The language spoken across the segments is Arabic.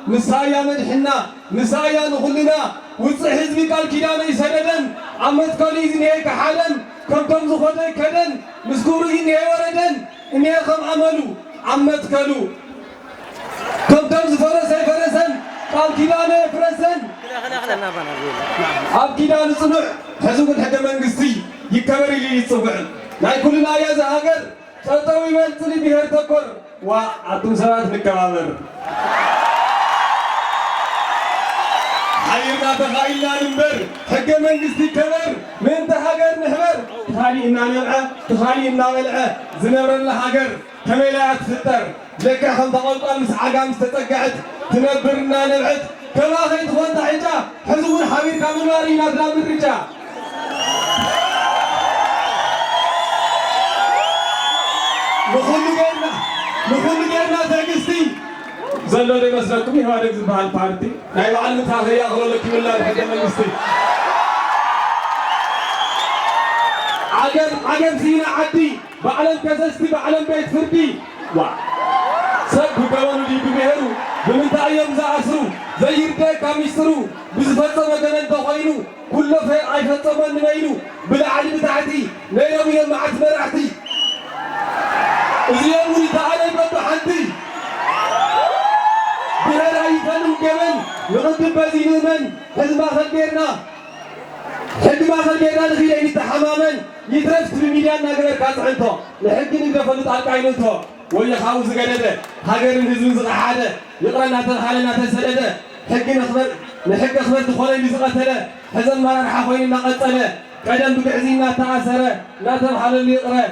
نسايا مدحنا نسايا نخلنا وصح حزبي قال كيدانا يسددن عمت كوليزن هيك حالن كم زخدي كدن مسكورين هي وردن اني خم عملو عمت كلو كم زفرس فرسن قال كيدانا فرسن اب كيدانا صنع حزب الحق منغستي يكبر لي يصبح ناي كلنا يا زهاجر صلتوي ملتلي بهر تكور وعطوا سوات نكبابر حيرنا تخايلنا نمبر حق منغستي كبر من تهاجر نحبر تخالي إنا نلعى تخالي إنا نلعى زنبر الحجر كميلا تفتر لك خم تقلقل مسحاقا مستتقعت تنبرنا نبعت كما خيط خونت حجا حزون حبير كامل مارينا تلام الرجا نخل غيرنا تاقستي زلو دي مسلكم يهوادك زبها البارتي نايب علم تاخي أغلو لكم الله الحجة منغستي عجب سينا عدي بعلم كسستي بعلم بيت فردي سب بقوانو دي بمهرو بمنتا أيام زعسرو زي يردي كاميسرو بزفتة مدنان تخينو كل فير عيفتة من نمينو بلا علم تحتي نيرو يمعت مرحتي زيان ولي تعالى يبدو حدي بهر عيفانو كمان نقدم بزينو من حزم آخر بيرنا حد ما خلينا نخيل إني تحمامن يترفت بمليان ناقر كاس عنده لحد نقدر فلوت على كائنته ويا خاوز قدده هاجر الهزم زق حاده يقرأ ناتن حالنا ناتن سلده حق نخبر نحق خبر دخوله اللي زقتله حزن ما راح خوين نقتله قدم بقعزينا تعسره ناتن حال اللي يقرأ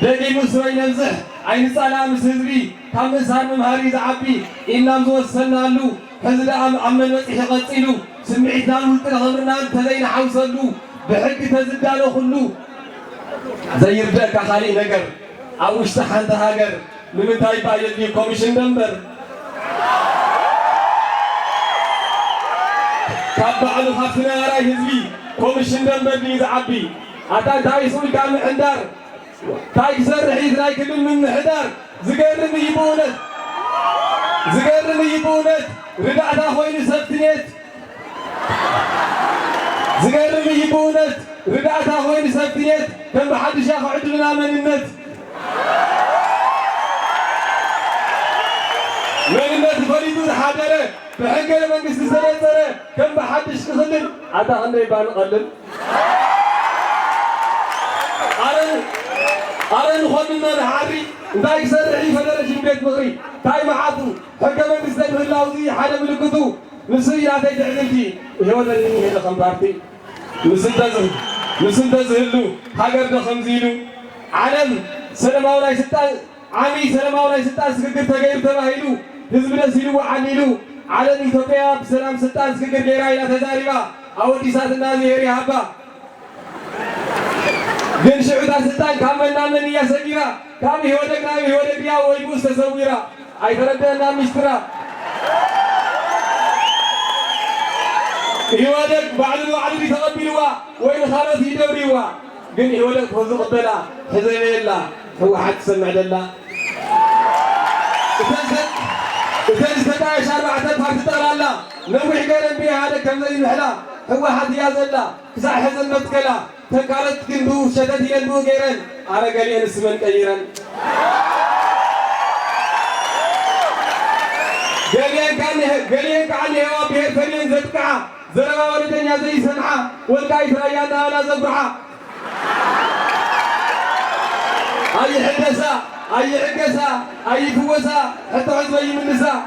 دقي مسوي نمزح عين سلام سزبي كم سار مهاري زعبي إن وصلنا له حزن عمل مسيح قتيلو سمعتنا نقول غمرنا تزين حوصلو بحق تزدانو خلو زي يرجعك خالي نقر أو اشتحن تهاجر من تايب عيدي كوميشن نمبر تابع له خفنا راي حزبي كوميشن نمبر دي زعبي أتا تايسول كام عندار تايسر حيث راي كل من حدار زقرني يبونت ردعتا خوين سبتنيت زقرني يبونت ردعتا خوين سبتنيت كم بحد شاخ عدلنا من النت فريدو حاضره بحنجر منغست سنتره كم بحدش تخلل عدا عندي يبان قلل أرن خلنا نحري داي سرعي فدرج بيت مغري تاي معاطو حق منغست الهلاوزي حدا ملكتو نسياتي تعدلتي هو اللي هذا خمبارتي نسنتزهلو حجر دخمزيلو علم سلماو لاي ستان عامي سلماو لاي ستان سكر تغير تباهيلو حزب نسيلو وعنيلو على إثيوبيا بسلام ستان سكر غيرا إلى تزاربا أو ديسات النازي هيري هابا جن شعودا ستان كاملنا من يا سجيرا كامي هودك يا ويبوس تسويرا أي تردنا مشترا هودك بعد الوعد تقبلوا وين خالد يدوريوا جن هودك فوز قبلا حزين الله هو حد سمع الله إذا استطاع شارع تفهم تطلع نوح قرن بها هذا كم زي محلا هو حد يازلا كسا حزن متكلا تقالت كندو شدد ينبو قيرن على قليل اسمن كيرن قليل كان هوا بهر فرين زدكعة زرقا ولدن يا زي سنعة والقايت ريانا ولا زبعة أي حدثة أي عكسة أي فوسة حتى عزوي من النساء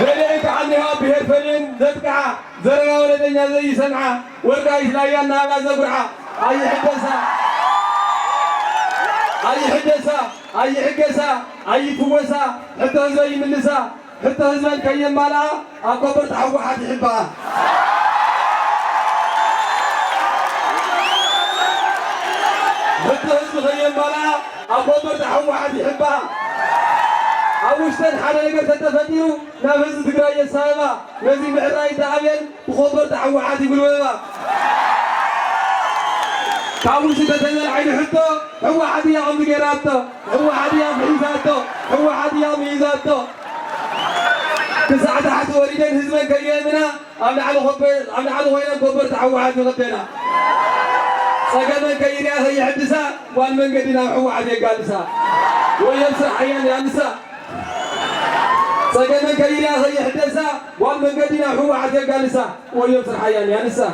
قليك عنها بهر فلين زبكعة زرقا ولدن زي سنعة والقايت ليانا لا زبعة أي حدثة أي عكسة أي فوسة حتى عزوي من النساء حتى عزوي كيم مالها أكبر تحوحات يحبها حتى حزب خيم مالها أكبر تحوحات يحبها أوشتن حدا لقى تتفتيرو نافذ تقرأي السائمة نزي محراي تعبين وخبر تحوحات يقول ويبا كاوش تتنى العين حتى هو عادي عم بجراته هو عادي عم ميزاته هو عادي عم ميزاته كساعة حتى وليدين هزمن كيامنا عم على خبر عم على وين كبر تعوعات غدنا سجنا كيريا هي حدثا والمن قدنا هو عادي جالسا ويمسح حيان يا نساء سجنا كيريا هي حدثا والمن قدنا هو عادي جالسا ويمسح حيان يا نساء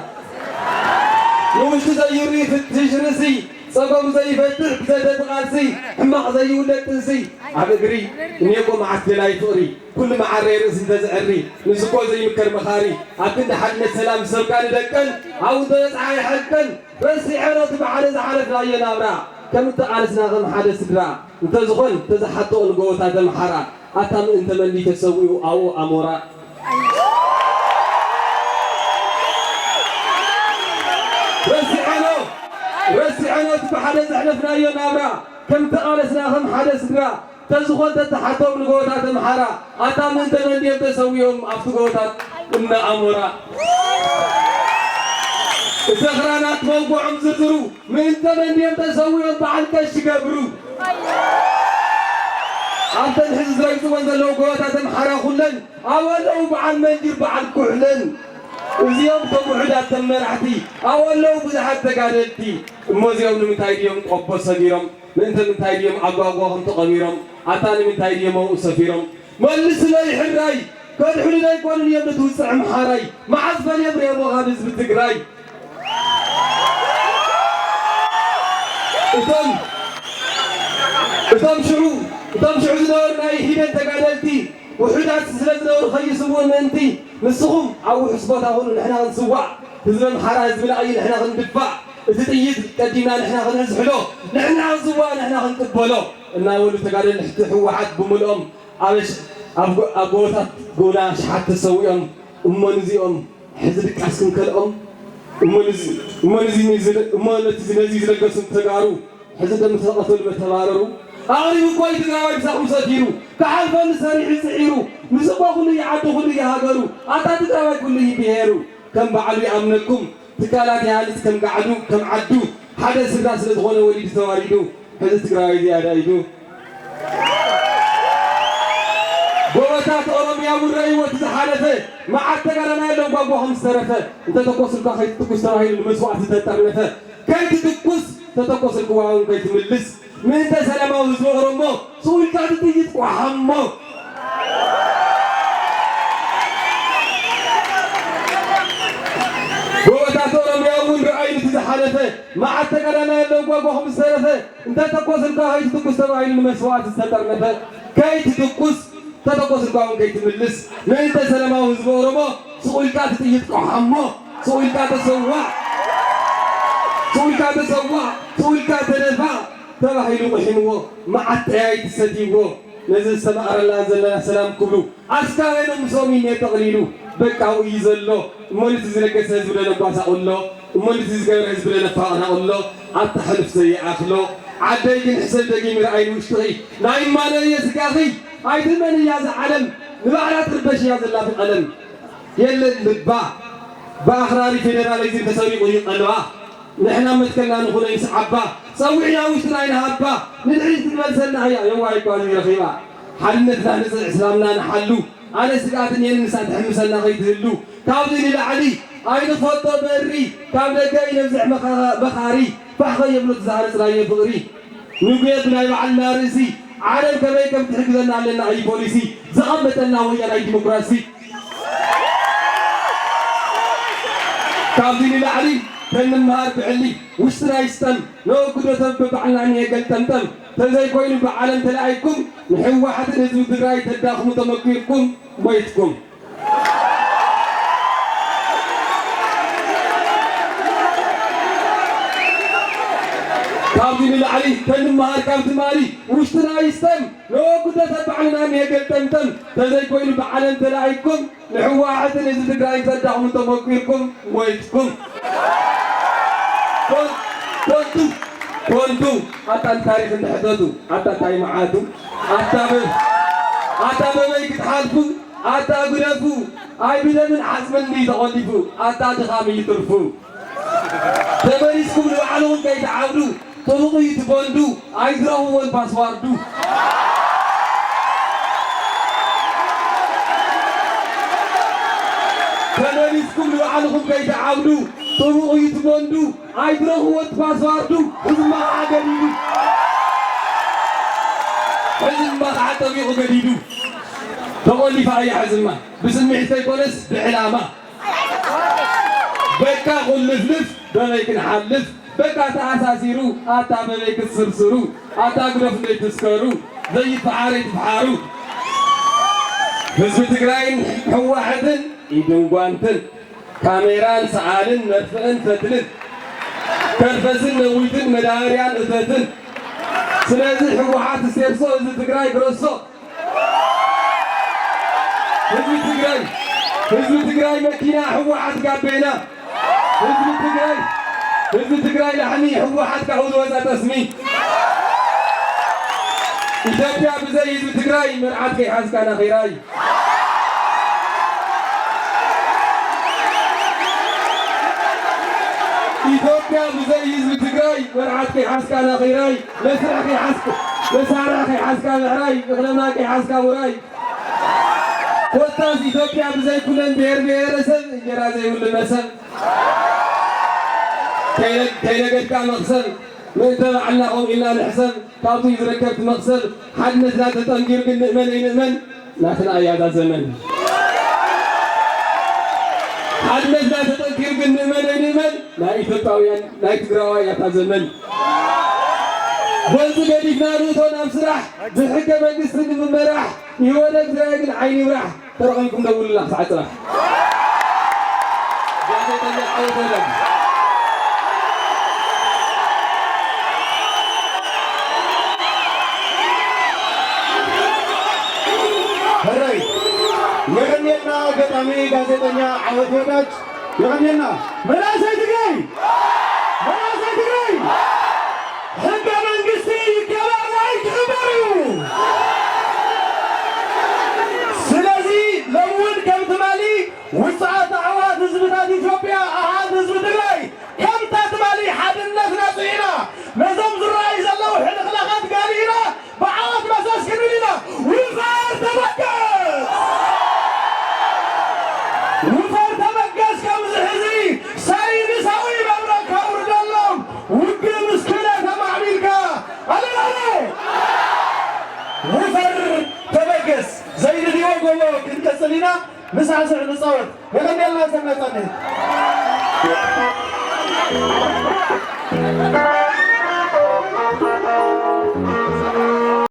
ومش زي يريف التجرسي صقم زي فتح بزاد تغاسي حماق زي ولد تنسي على قري نيكو مع التلاي فوري كل ما عرير زي تزعري نسكو زي مكر مخاري أكيد حد سلام سرقان دكان أو تزعي حكن بس يعرض بعد زعرف لا ينابرا كم تعرسنا غم حدث درا تزخل تزحطوا الجوات هذا المحرا أتم أنت من اللي تسوي أو أمورا بس عنو تبحدث حلفنا يا نابرا كم تقالسنا هم حدث درا تزخل تتحطوا من جوات المحرا أتم أنت من اللي تسويهم أفتقوتات إن أمورا سخرانات موضوعهم زرزرو من تمن يوم تسويهم بعد كش قبرو أنت الحزب رئيس وانزلوا قوات محرا خلن أولو بعد منجر بعد كحلن وزيوم تبعدات تمرحتي أولو بزحت تقادلتي موزيوم نمتايديهم قبو صغيرهم من تمتايديهم أقواقوهم تقميرهم أتاني من تايديهم وسفيرهم ملس لي حراي كل حلنا يكون يوم توسع محاراي معزبا يبري مغابز بالتقراي وتم شعور زنور ناي هيدا تقادلتي وحدات سلسلة زنور خيسوون انتي نسخهم عو حسبات هون نحنا غنسوع هزم محارا هزم الأيل نحنا غندفع تتأيد قدينا نحنا غنزحلو نحنا غنسوع نحنا غنقبلو إنا ولو تقادل نحتحو واحد بملؤم عايش أبوتات قولا شحات تسويهم أمانزيهم حزبك عسكن كلهم أمانزي زلقسم تقارو حزب المتلقطوا المتبارروا أغريبوا كوي تقراوي بساقم ساتيرو كحالفان سريع سعيرو مسقوا كله يعدوا كله يهاجروا أتا تقراوي كله يبيهروا كم بعلوا أمنكم تكالات يالس كم قعدوا كم عدوا حدا سرنا سلطغونا وليد تواردوا حزب تقراوي زيادة ايدو بوتات أورميا والرأي وتزحلفه ما عاد تقرنا لهم بابوهم سرفه أنت تقص الكاخي تقص تراهي المسوعة تترنفه كي تقص تتقص الكواون كي تملس من تسلمه وزوغ رمو سوي كاد تيجي وحمو بوتات أورميا والرأي وتزحلفه ما عاد تقرنا لهم بابوهم سرفه أنت تقص الكاخي تقص تراهي المسوعة تترنفه كي تقص تتقص الكواون كي تملس من تسلمه وزوغ رمو سوي كاد تيجي وحمو سوي كاد سوي كاد نفع تباهيلو وحنو مع التعايد السديو نزل سماء الله زلنا سلام كبلو أسكارين مسومين يتغليلو بكاو يزلو مولد زلقة سيزبلا نباسا أولو مولد زلقة هزبلا نفاقنا أولو التحلف زي أخلو عدايقين حسن دقيم رأيين وشتغي نايم مانا يسكاخي عايدن من يازع علم نبعنا تربش يازع الله في القلم يلا نبا بأخراري فيدراليزم تسوي قريق أنواع نحن متكلنا نقول يسحبا سوينا وشتراينا هبا ندعي تملسلنا هيا يوم يقولون يا خيبا حلنا نزل إسلامنا نحلو أنا سقاتني النساء تحمسنا غيتهلو كابدين العلي أين فوتو بري كابدا كاين نزع بخاري فحقا يبلغ زهر إسرائيل فغري نقول بنا يبعلنا رسي عالم كبير كم تحقزنا لنا أي بوليسي زغمتنا وهي أي ديمقراسي كابدين العلي كان النهار بعلي وشترا يستم لو كنت تبب عنا عني قلت تمتم تزاي كوين بعالم تلاقيكم نحو واحد نزل دراي تداخل متمكنكم ويتكم كابدين العلي كان النهار كابت مالي وشترا يستم لو كنت تبب عنا عني قلت تمتم تزاي كوين بعالم تلاقيكم نحو واحد نزل دراي تداخل متمكنكم ويتكم كنتو أتا تاريخ الحدثو أتا تايمعاتو أتا بميك تحالفو أتا قرفو أي بدا من حسب اللي تغلفو أتا تخامي يطرفو تماريسكم لوعلهم كي تعودوا طبقوا يتبندوا عايزروا الباسواردو تماريسكم لوعلهم كي تعودوا طبقوا يتبندوا عايزروا الباسواردو حزم ما عقليدو حزم ما عطبيقوا قليدو تقول لي فأي حزمة بسمع سيكونس بعلامة بكا غلفلف بغيك نحلف بكا تأساسيرو أتا بغيك تسرسرو أتا قرف لي تسكرو زي فعاري تفحارو حزب تقراين هو حدن إيدن قوانتن كاميران سعالن مدفئن فتلن كرفزن نويتن مداريان أثتن سلازي حوحات السيرسو حزب تقراي قرصو حزب تقراي مكينة حوحات قابينا حزب تقراي لحمي حوحات كعود وزا تسمي إثيوبيا بزي حزب تقراي مرعات كي حاس كان خيراي إثيوبيا بزي حزب تقراي مرعات كي حاس كان خيراي لسرع كي حاس لسارع كي حاس كان غراي إغلما كي حاس كان وراي وطاس إثيوبيا بزي كلن بير رسل إنجرا زي كل مسل كيلقت كان مقصر من تبعنا قوم إلا الحسن كابو يتركبت مقصر حد لا تنقر بالنئمن إنئمن لكن آيات الزمن حد لا تنقر بالنئمن إنئمن لا إثيوبيا لا تقرأ آيات الزمن وانت قديك ناروتون أمسرح بحكة مجلس رد بمراح يولد زرايق العين وراح ترغمكم دول الله ساعة راح جاءت الله حوض لك هراي يغنينا قطامي قاسيتنا عوض وداج يغنينا مناسي تقاي مناسي تقاي حق منقسي كبار وايد خبروا سلازي لون كم تمالي وسعة عواد نزبتات إثيوبيا أهاد نزبت تقاي كم تتمالي حد الناس ناسينا نزم زراي زلو حد خلاقات قالينا بعوض مساس كنولينا وفار تبقس وفار تبقس كم زحزي سايد ساوي بمرك هورد اللهم وقل مسكلة تمعميلك علي وفر تبقس زي اليوم قولوا كنت سلينا مسعى سعر نصوت يغني الله سمع صنه